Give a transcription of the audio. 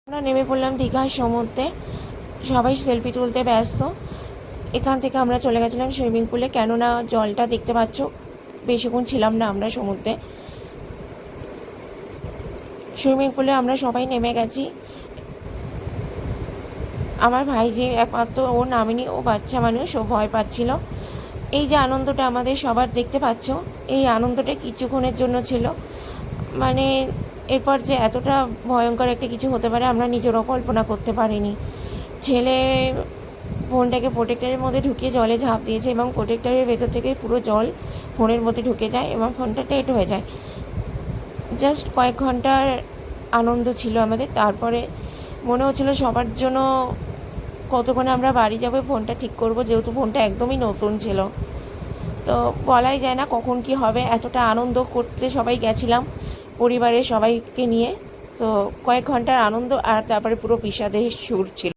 আমরা নেমে পড়লাম দীঘার সমুদ্রে। সবাই সেলফি তুলতে ব্যস্ত। এখান থেকে আমরা চলে গেছিলাম সুইমিং পুলে, কেননা জলটা দেখতে পাচ্ছ, বেশিক্ষণ ছিলাম না আমরা সমুদ্রে। সুইমিং পুলে আমরা সবাই নেমে গেছি। আমার ভাই যে একমাত্র ও নামেনি, ও বাচ্চা মানুষ, ও ভয় পাচ্ছিল। এই যে আনন্দটা আমাদের সবার দেখতে পাচ্ছ, এই আনন্দটা কিছুক্ষণের জন্য ছিল। মানে এরপর যে এতটা ভয়ঙ্কর একটা কিছু হতে পারে আমরা নিজেরও কল্পনা করতে পারিনি। ছেলে ফোনটাকে প্রোটেক্টরের মধ্যে ঢুকিয়ে জলে ঝাঁপ দিয়েছে এবং প্রোটেক্টরের ভেতর থেকে পুরো জল ফোনের মধ্যে ঢুকে যায় এবং ফোনটা ডেড হয়ে যায়। জাস্ট কয়েক ঘন্টার আনন্দ ছিল আমাদের। তারপরে মনে হচ্ছিল সবার জন্য কতক্ষণে আমরা বাড়ি যাবো, ফোনটা ঠিক করব, যেহেতু ফোনটা একদমই নতুন ছিল। তো বলাই যায় না কখন কি হবে। এতটা আনন্দ করতে সবাই গেছিলাম পরিবারের সবাইকে নিয়ে। তো কয়েক ঘন্টার আনন্দ, আর তারপরে পুরো বিষাদের সুর ছিল।